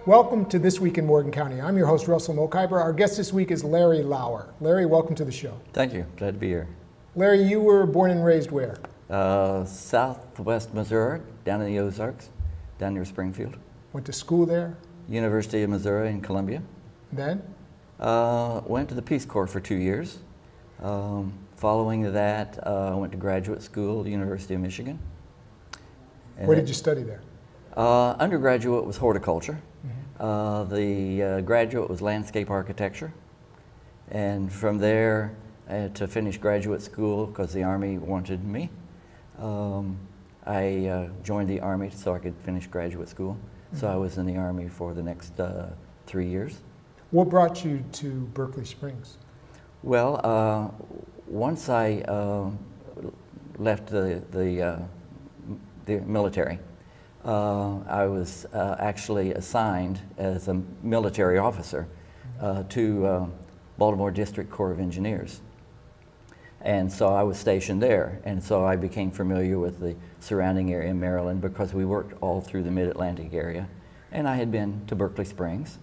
Welcome to This Week in Morgan County. I'm your host, Russell Mokhiber. Our guest this week is Larey Lower. Larry, welcome to the show. Thank you. Glad to be here. Larry, you were born and raised where? Southwest Missouri, down in the Ozarks, down near Springfield. Went to school there? University of Missouri in Columbia. Then? Went to the Peace Corps for 2 years. Following that, I went to graduate school, University of Michigan. Where did you study there? Undergraduate was horticulture. The graduate was landscape architecture. And from there, I had to finish graduate school because the Army wanted me. I joined the Army so I could finish graduate school. So I was in the Army for the next 3 years. What brought you to Berkeley Springs? Well, once I left the military, I was actually assigned as a military officer to Baltimore District Corps of Engineers. And so I was stationed there, and so I became familiar with the surrounding area in Maryland because we worked all through the Mid-Atlantic area. And I had been to Berkeley Springs,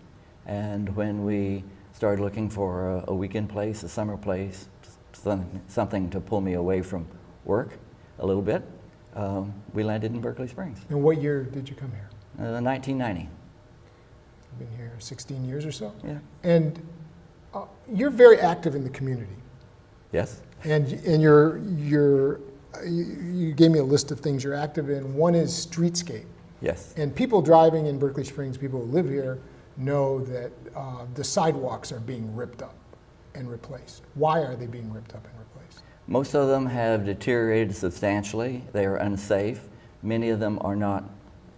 and when we started looking for a weekend place, a summer place, something to pull me away from work a little bit, we landed in Berkeley Springs. And what year did you come here? 1990. You've been here 16 years or so? Yeah. And you're very active in the community. Yes. And you gave me a list of things you're active in. One is streetscape. Yes. And people driving in Berkeley Springs, people who live here, know that the sidewalks are being ripped up and replaced. Why are they being ripped up and replaced? Most of them have deteriorated substantially. They are unsafe. Many of them are not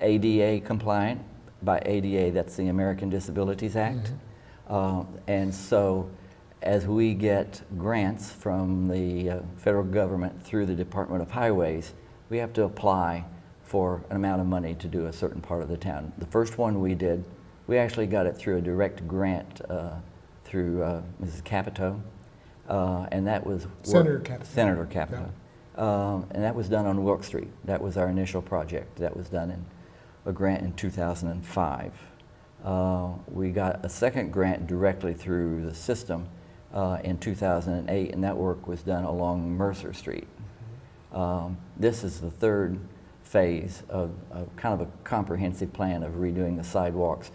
ADA compliant. By ADA, that's the American Disabilities Act. And so as we get grants from the federal government through the Department of Highways, we have to apply for an amount of money to do a certain part of the town. The first one we did, we actually got it through a direct grant through Mrs. Capito, and that was Senator Capito. Senator Capito. And that was done on Wilk Street. That was our initial project. That was done in a grant in 2005. We got a second grant directly through the system in 2008, and that work was done along Mercer Street. This is the third phase of kind of a comprehensive plan of redoing the sidewalks,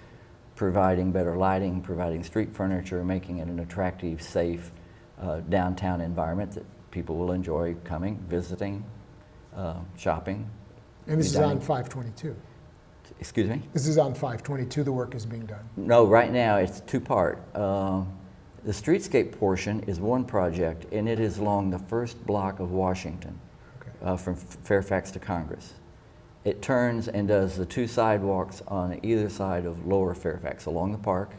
providing better lighting, providing street furniture, making it an attractive, safe downtown environment that people will enjoy coming, visiting, shopping. And this is on 522. Excuse me? This is on 522, the work is being done. No, right now it's two-part. The streetscape portion is one project, and it is along the first block of Washington, from Fairfax to Congress. It turns and does the two sidewalks on either side of Lower Fairfax, along the park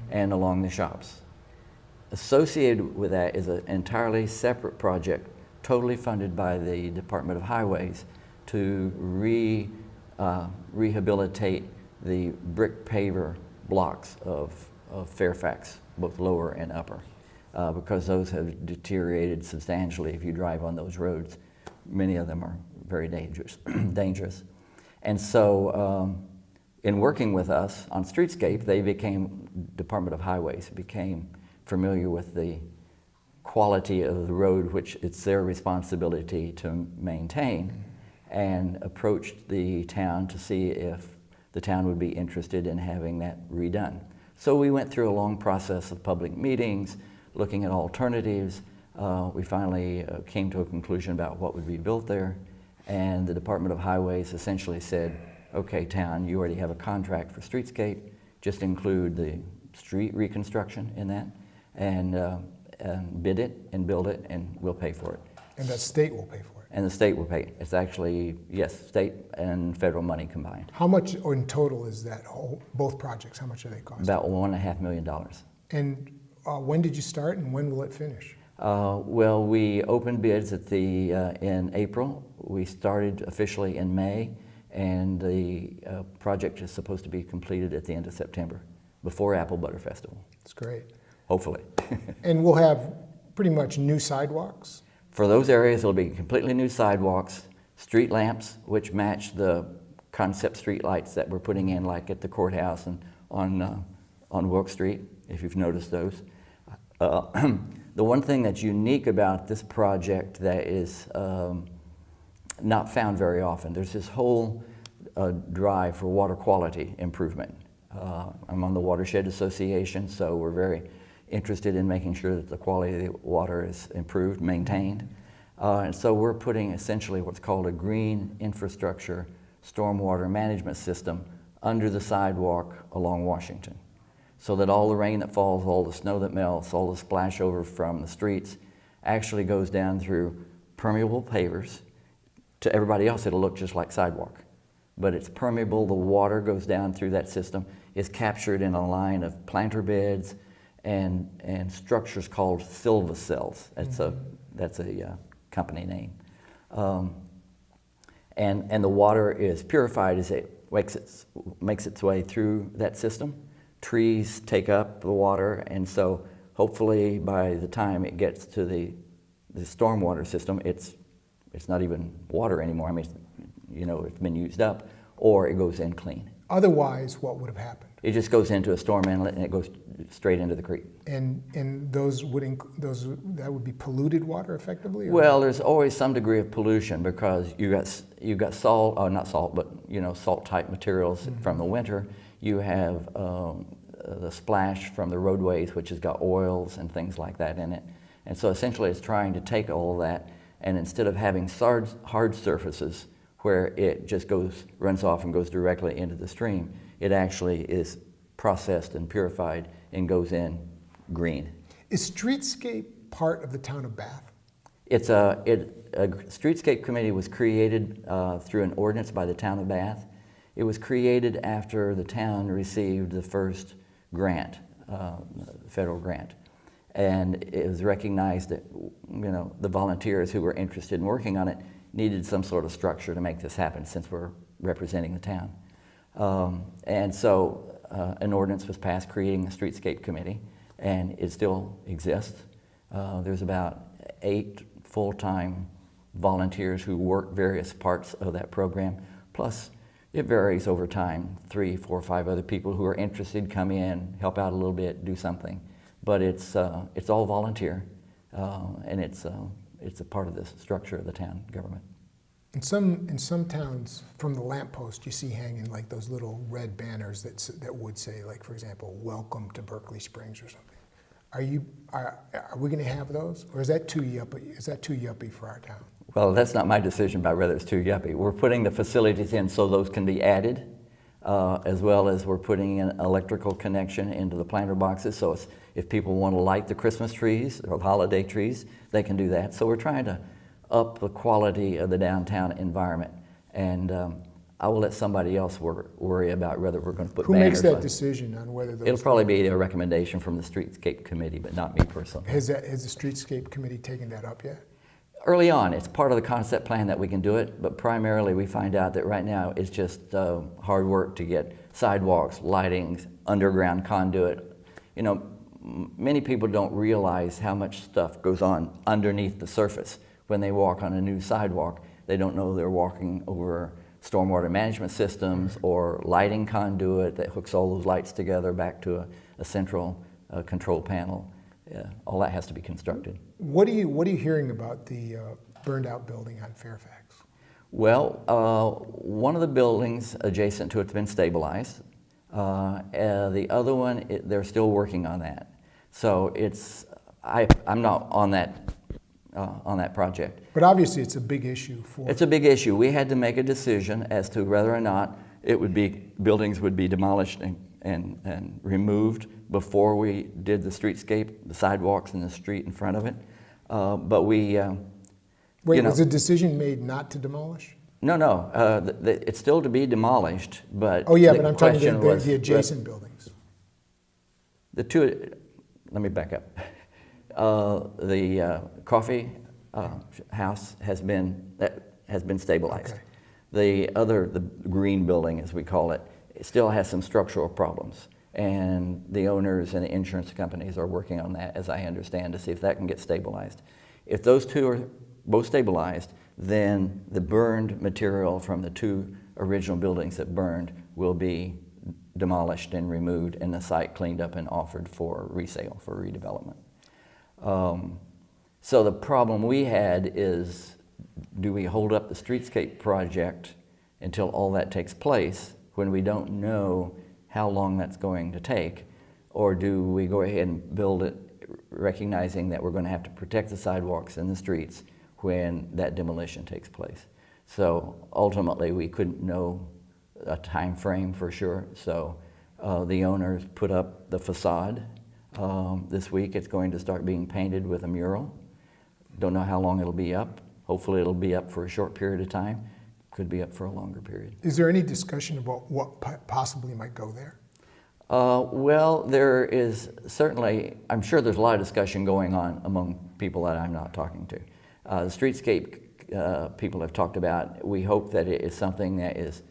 and along the shops. Associated with that is an entirely separate project, totally funded by the Department of Highways, to rehabilitate the brick paver blocks of Fairfax, both lower and upper, because those have deteriorated substantially. If you drive on those roads, many of them are very dangerous. And so in working with us on Streetscape, Department of Highways became familiar with the quality of the road, which it's their responsibility to maintain, and approached the town to see if the town would be interested in having that redone. So we went through a long process of public meetings, looking at alternatives. We finally came to a conclusion about what would be built there, and the Department of Highways essentially said, okay, town, you already have a contract for streetscape, just include the street reconstruction in that, and bid it and build it, and we'll pay for it. And the state will pay for it? And the state will pay it. It's actually, yes, state and federal money combined. How much in total is that, both projects, how much do they cost? About $1.5 million. And when did you start, and when will it finish? Well, we opened bids in April. We started officially in May, and the project is supposed to be completed at the end of September, before Apple Butter Festival. That's great. Hopefully. And we'll have pretty much new sidewalks? For those areas, it'll be completely new sidewalks, street lamps, which match the concept street lights that we're putting in, like at the courthouse and on Wilk Street, if you've noticed those. The one thing that's unique about this project that is not found very often, there's this whole drive for water quality improvement. I'm on the Watershed Association, so we're very interested in making sure that the quality of the water is improved, maintained. And so we're putting essentially what's called a green infrastructure stormwater management system under the sidewalk along Washington, so that all the rain that falls, all the snow that melts, all the splash over from the streets actually goes down through permeable pavers. To everybody else, it'll look just like sidewalk, but it's permeable. The water goes down through that system, is captured in a line of planter beds and structures called Silva cells. That's a company name. And the water is purified as it makes its way through that system. Trees take up the water, and so hopefully by the time it gets to the stormwater system, it's not even water anymore. I mean, it's been used up, or it goes in clean. Otherwise, what would have happened? It just goes into a storm inlet and it goes straight into the creek. And that would be polluted water, effectively? Or? Well, there's always some degree of pollution because you got salt, not salt, but salt type materials from the winter. You have the splash from the roadways, which has got oils and things like that in it. And so essentially it's trying to take all of that, and instead of having hard surfaces where it just runs off and goes directly into the stream, it actually is processed and purified and goes in green. Is Streetscape part of the town of Bath? A Streetscape Committee was created through an ordinance by the town of Bath. It was created after the town received the first grant, federal grant. And it was recognized that the volunteers who were interested in working on it needed some sort of structure to make this happen, since we're representing the town. And so an ordinance was passed creating a Streetscape Committee, and it still exists. There's about 8 full-time volunteers who work various parts of that program, plus it varies over time. 3, 4, 5 other people who are interested come in, help out a little bit, do something. But it's all volunteer, and it's a part of the structure of the town government. In some towns, from the lamppost, you see hanging like those little red banners that would say, like, for example, "Welcome to Berkeley Springs" or something. Are we going to have those, or is that too yuppie? Is that too yuppie for our town? Well, that's not my decision about whether it's too yuppie. We're putting the facilities in so those can be added, as well as we're putting an electrical connection into the planter boxes. So if people want to light the Christmas trees or the holiday trees, they can do that. So we're trying to up the quality of the downtown environment. And I will let somebody else worry about whether we're going to put Who banners makes that on. decision on whether those... It'll probably be a recommendation from the Streetscape Committee, but not me personally. Has the Streetscape Committee taken that up yet? Early on, it's part of the concept plan that we can do it, but primarily we find out that right now it's just hard work to get sidewalks, lighting, underground conduit. Many people don't realize how much stuff goes on underneath the surface. When they walk on a new sidewalk, they don't know they're walking over stormwater management systems or lighting conduit that hooks all those lights together back to a central control panel. All that has to be constructed. What are you hearing about the burned out building on Fairfax? Well, one of the buildings adjacent to it's been stabilized. The other one, they're still working on that. So I'm not on that project. But obviously it's a big issue for... It's a big issue. We had to make a decision as to whether or not buildings would be demolished and removed before we did the streetscape, the sidewalks and the street in front of it. But we... Wait, was a decision made not to demolish? No. It's still to be demolished, but... Oh yeah, but I'm talking about the adjacent buildings. Let me back up. The coffee house has been stabilized. Okay. The green building, as we call it, still has some structural problems, and the owners and the insurance companies are working on that, as I understand, to see if that can get stabilized. If those two are both stabilized, then the burned material from the 2 original buildings that burned will be demolished and removed and the site cleaned up and offered for resale, for redevelopment. So the problem we had is, do we hold up the streetscape project until all that takes place when we don't know how long that's going to take? Or do we go ahead and build it recognizing that we're going to have to protect the sidewalks and the streets when that demolition takes place? So ultimately we couldn't know a time frame for sure. So the owners put up the facade. This week it's going to start being painted with a mural. Don't know how long it'll be up. Hopefully it'll be up for a short period of time. Could be up for a longer period. Is there any discussion about what possibly might go there? Well, there is certainly, I'm sure there's a lot of discussion going on among people that I'm not talking to. The streetscape people have talked about, we hope that it is something that is,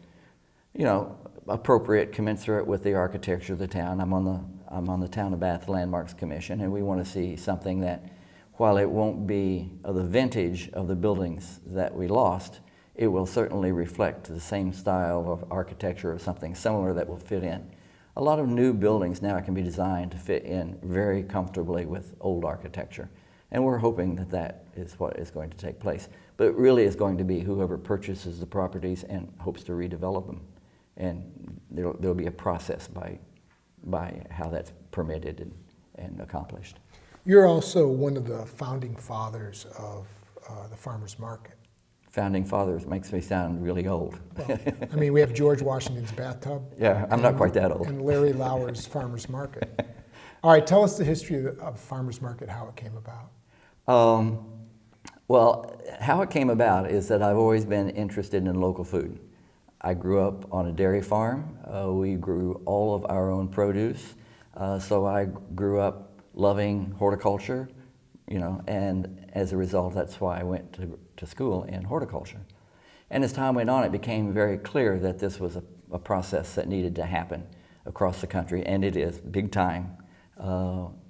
appropriate, commensurate with the architecture of the town. I'm on the Town of Bath Landmarks Commission, and we want to see something that, while it won't be of the vintage of the buildings that we lost, it will certainly reflect the same style of architecture or something similar that will fit in. A lot of new buildings now can be designed to fit in very comfortably with old architecture. And we're hoping that that is what is going to take place. But it really is going to be whoever purchases the properties and hopes to redevelop them. And there'll be a process by how that's permitted and accomplished. You're also one of the founding fathers of the farmers market. Founding fathers makes me sound really old. Well, I mean, we have George Washington's bathtub. Yeah, I'm not quite that old. And Larey Lower's farmers market. All right, tell us the history of farmers market, how it came about. Well, how it came about is that I've always been interested in local food. I grew up on a dairy farm. We grew all of our own produce. So I grew up loving horticulture, and as a result, that's why I went to school in horticulture. And as time went on, it became very clear that this was a process that needed to happen across the country, and it is big time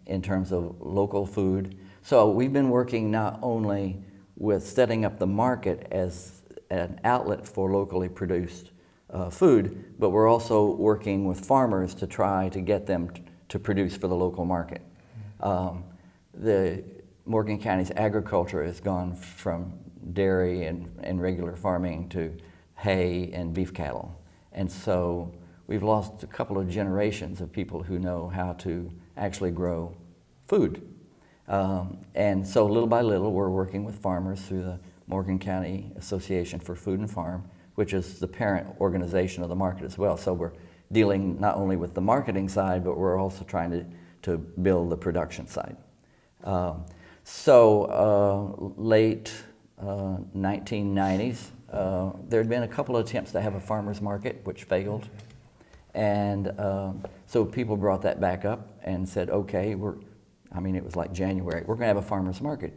in terms of local food. So we've been working not only with setting up the market as an outlet for locally produced food, but we're also working with farmers to try to get them to produce for the local market. The Morgan County's agriculture has gone from dairy and regular farming to hay and beef cattle. And so we've lost a couple of generations of people who know how to actually grow food. And so little by little, we're working with farmers through the Morgan County Association for Food and Farm, which is the parent organization of the market as well. So we're dealing not only with the marketing side, but we're also trying to build the production side. Late 1990s, there had been a couple of attempts to have a farmer's market, which failed. And so people brought that back up and said, okay, it was like January, we're gonna have a farmer's market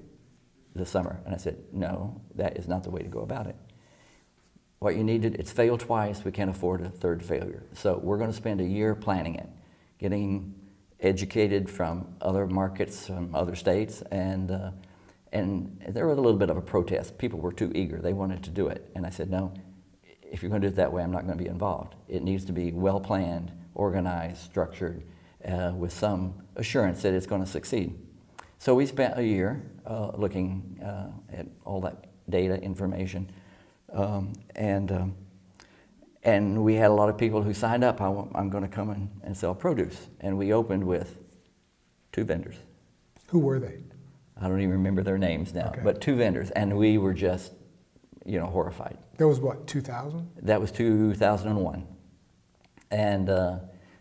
this summer. And I said, no, that is not the way to go about it. What you needed, it's failed twice, we can't afford a third failure. So we're gonna spend a year planning it, getting educated from other markets, from other states, and there was a little bit of a protest. People were too eager, they wanted to do it. And I said, no, if you're gonna do it that way, I'm not gonna be involved. It needs to be well-planned, organized, structured, with some assurance that it's gonna succeed. So we spent a year looking at all that data, information, and we had a lot of people who signed up. I'm going to come and sell produce. And we opened with 2 vendors. Who were they? I don't even remember their names now, Okay. but 2 vendors. And we were just, horrified. That was what, 2000? That was 2001. And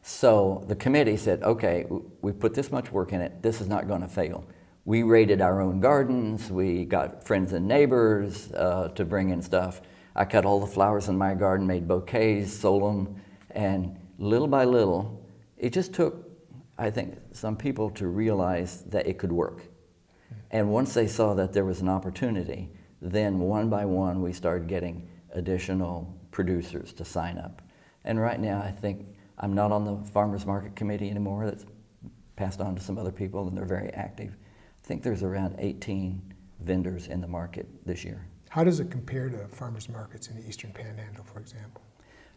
so the committee said, okay, we put this much work in it. This is not going to fail. We raided our own gardens. We got friends and neighbors to bring in stuff. I cut all the flowers in my garden, made bouquets, sold them, and little by little, it just took, I think, some people to realize that it could work. And once they saw that there was an opportunity, then one by one we started getting additional producers to sign up. And right now I think I'm not on the Farmers Market Committee anymore. That's passed on to some other people and they're very active. I think there's around 18 vendors in the market this year. How does it compare to farmers markets in the Eastern Panhandle, for example?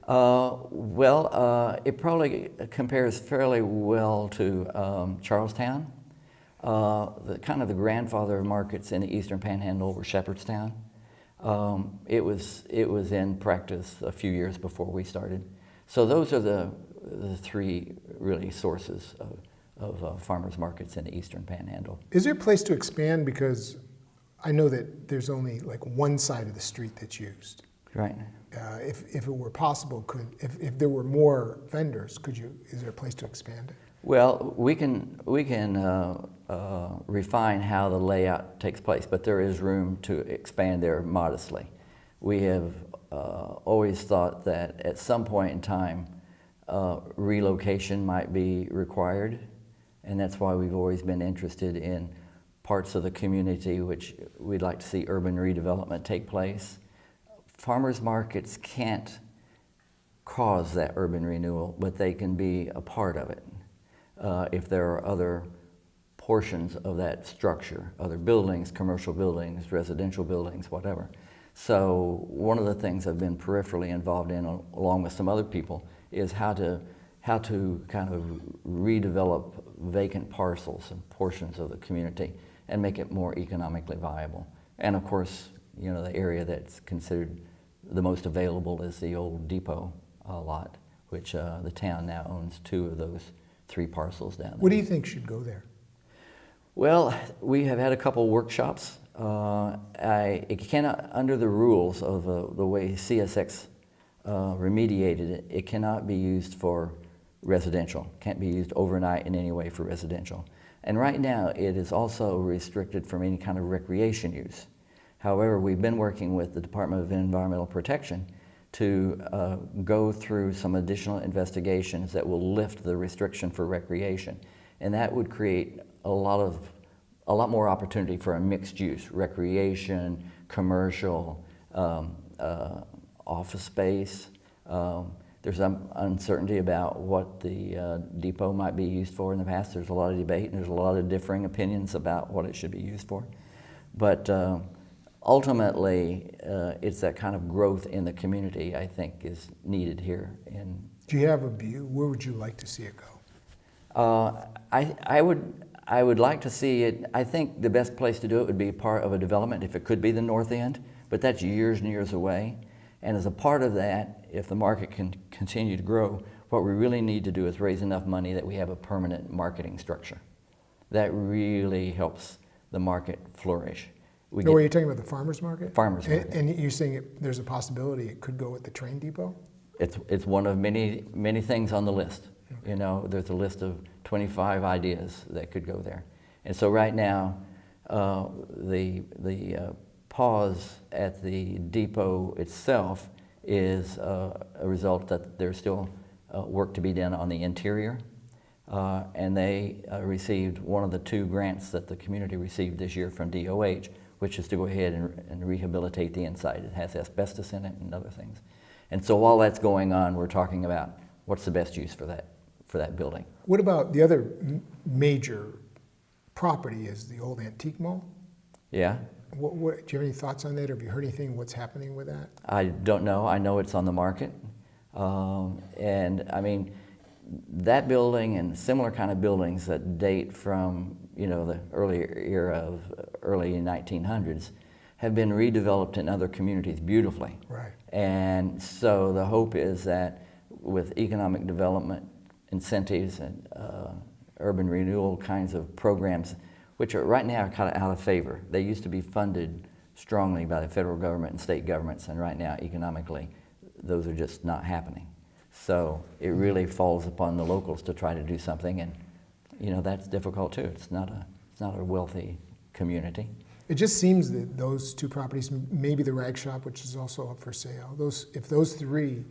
It probably compares fairly well to Charlestown. The grandfather of markets in the Eastern Panhandle were Shepherdstown. It was in practice a few years before we started. So those are the three really sources of farmers markets in the Eastern Panhandle. Is there a place to expand? Because I know that there's only like one side of the street that's used. Right. If it were possible, if there were more vendors, is there a place to expand it? Well, we can refine how the layout takes place, but there is room to expand there modestly. We have always thought that at some point in time, relocation might be required, and that's why we've always been interested in parts of the community which we'd like to see urban redevelopment take place. Farmers markets can't cause that urban renewal, but they can be a part of it. If there are other portions of that structure, other buildings, commercial buildings, residential buildings, whatever. So one of the things I've been peripherally involved in, along with some other people, is how to kind of redevelop vacant parcels and portions of the community and make it more economically viable. And of course, the area that's considered the most available is the old depot lot, which the town now owns 2 of those 3 parcels down there. What do you think should go there? Well, we have had a couple workshops. It cannot, under the rules of the way CSX remediated it, it cannot be used for residential. Can't be used overnight in any way for residential. And right now, it is also restricted from any kind of recreation use. However, we've been working with the Department of Environmental Protection to go through some additional investigations that will lift the restriction for recreation. And that would create a lot more opportunity for a mixed use, recreation, commercial, office space. There's some uncertainty about what the depot might be used for in the past. There's a lot of debate and there's a lot of differing opinions about what it should be used for. But ultimately, it's that kind of growth in the community, I think, is needed here. Do you have a view? Where would you like to see it go? I would like to see it. I think the best place to do it would be part of a development, if it could be the north end, but that's years and years away. And as a part of that, if the market can continue to grow, what we really need to do is raise enough money that we have a permanent marketing structure. That really helps the market flourish. Are you talking about the farmers market? Farmers market. And you're saying there's a possibility it could go at the train depot? It's one of many things on the list. Okay. There's a list of 25 ideas that could go there. And so right now, the pause at the depot itself is a result that there's still work to be done on the interior. And they received one of the 2 grants that the community received this year from DOH, which is to go ahead and rehabilitate the inside. It has asbestos in it and other things. And so while that's going on, we're talking about what's the best use for that building. What about the other major property is the old antique mall? Yeah. Do you have any thoughts on that? Have you heard anything what's happening with that? I don't know. I know it's on the market. And I mean, that building and similar kind of buildings that date from the earlier era of early 1900s have been redeveloped in other communities beautifully. Right. And so the hope is that with economic development incentives and urban renewal kinds of programs, which are right now kind of out of favor. They used to be funded strongly by the federal government and state governments, and right now economically those are just not happening. So it really falls upon the locals to try to do something, and that's difficult too. It's not a wealthy community. It just seems that those 2 properties, maybe the rag shop, which is also up for sale, if those 3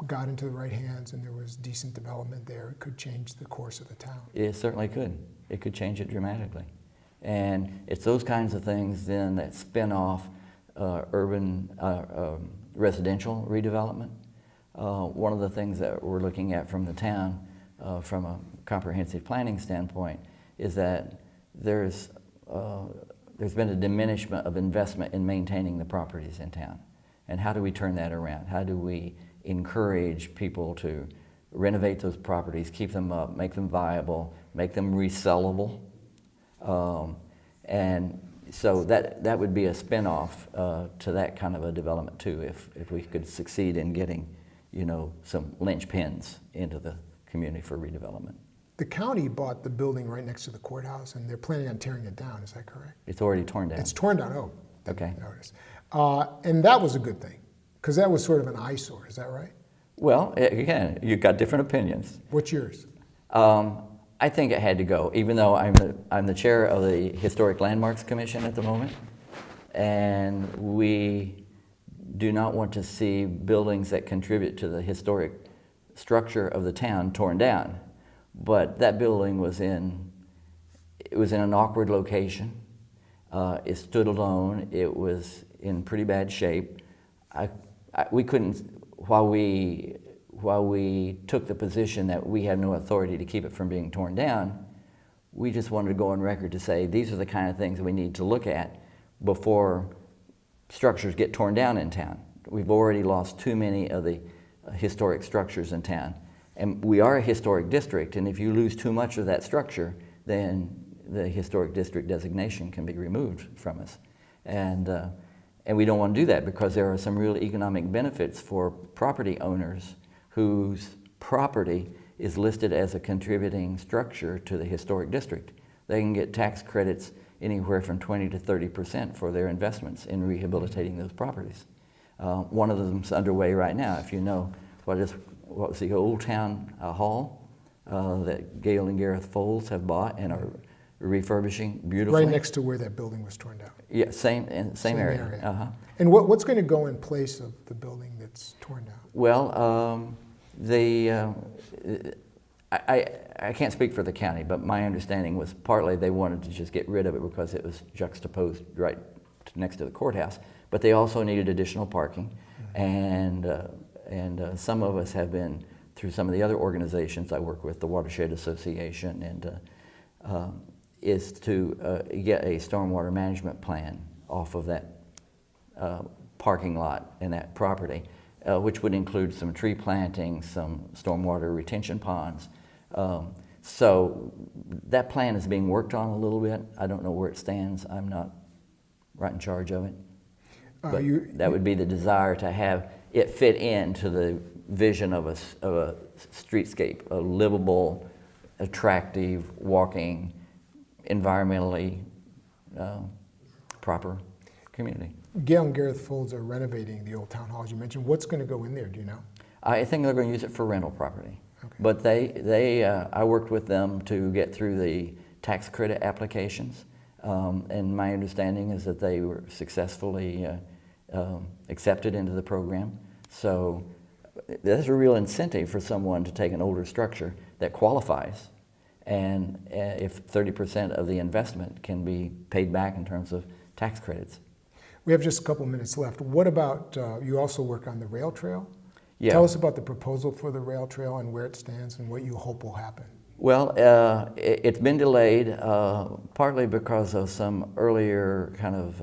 got into the right hands and there was decent development there, it could change the course of the town. It certainly could. It could change it dramatically. And it's those kinds of things then that spin off urban residential redevelopment. One of the things that we're looking at from the town, from a comprehensive planning standpoint, is that there's been a diminishment of investment in maintaining the properties in town. And how do we turn that around? How do we encourage people to renovate those properties, keep them up, make them viable, make them resellable? And so that would be a spin-off to that kind of a development too, if we could succeed in getting, some linchpins into the community for redevelopment. The county bought the building right next to the courthouse, and they're planning on tearing it down. Is that correct? It's already torn down. It's torn down. Oh, Okay. notice. And that was a good thing, because that was sort of an eyesore. Is that right? Well, again, you've got different opinions. What's yours? I think it had to go, even though I'm the chair of the Historic Landmarks Commission at the moment, and we do not want to see buildings that contribute to the historic structure of the town torn down. But that building was in an awkward location. It stood alone. It was in pretty bad shape. We couldn't, while we took the position that we had no authority to keep it from being torn down, we just wanted to go on record to say these are the kind of things we need to look at before structures get torn down in town. We've already lost too many of the historic structures in town. And we are a historic district, and if you lose too much of that structure, then the historic district designation can be removed from us. And we don't want to do that, because there are some real economic benefits for property owners whose property is listed as a contributing structure to the historic district. They can get tax credits anywhere from 20 to 30% for their investments in rehabilitating those properties. One of them's underway right now. If you know what was the Old Town Hall that Gail and Gareth Foles have bought and are refurbishing beautifully. Right next to where that building was torn down. Yeah, same area. Uh-huh. And what's going to go in place of the building that's torn down? Well, I can't speak for the county, but my understanding was partly they wanted to just get rid of it because it was juxtaposed right next to the courthouse. But they also needed additional parking, and some of us have been through some of the other organizations I work with, the Watershed Association, and is to get a stormwater management plan off of that parking lot and that property, which would include some tree planting, some stormwater retention ponds. So that plan is being worked on a little bit. I don't know where it stands. I'm not right in charge of it. But that would be the desire to have it fit into the vision of a streetscape, a livable, attractive, walking, environmentally proper community. Gail and Gareth Folds are renovating the old town hall, as you mentioned. What's going to go in there, do you know? I think they're going to use it for rental property. Okay. But I worked with them to get through the tax credit applications, and my understanding is that they were successfully accepted into the program. So there's a real incentive for someone to take an older structure that qualifies, and if 30% of the investment can be paid back in terms of tax credits. We have just a couple minutes left. What about, you also work on the rail trail? Yeah. Tell us about the proposal for the rail trail and where it stands and what you hope will happen. Well, it's been delayed partly because of some earlier kind of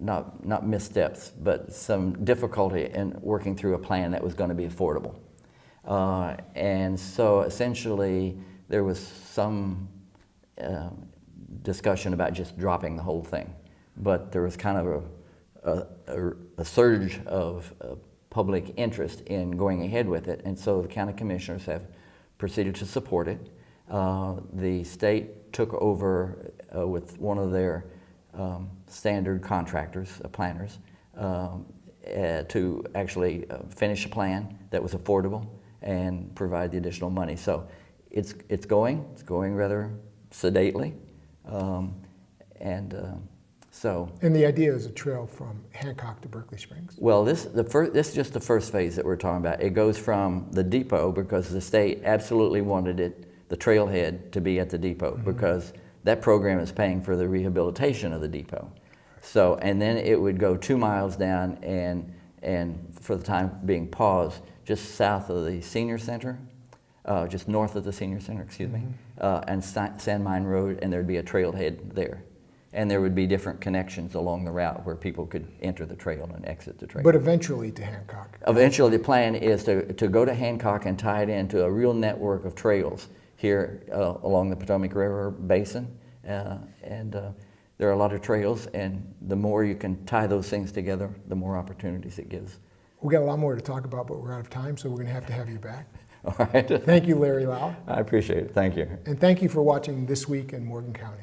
not missteps, but some difficulty in working through a plan that was going to be affordable. And so essentially there was some discussion about just dropping the whole thing. But there was kind of a surge of public interest in going ahead with it, and so the county commissioners have proceeded to support it. The state took over with one of their standard contractors, planners, to actually finish a plan that was affordable and provide the additional money. So it's going rather sedately, And the idea is a trail from Hancock to Berkeley Springs? Well, this is just the first phase that we're talking about. It goes from the depot, because the state absolutely wanted the trailhead to be at the depot, because that program is paying for the rehabilitation of the depot. So, and then it would go 2 miles down and for the time being paused just south of the senior center, just north of the senior center, excuse me, and Sand Mine Road, and there'd be a trailhead there. and there would be different connections along the route where people could enter the trail and exit the trail. But eventually to Hancock. Eventually, the plan is to go to Hancock and tie it into a real network of trails here along the Potomac River Basin. There are a lot of trails, and the more you can tie those things together, the more opportunities it gives. We've got a lot more to talk about, but we're out of time, so we're going to have you back. All right. Thank you, Larey Lower. I appreciate it. Thank you. And thank you for watching This Week in Morgan County.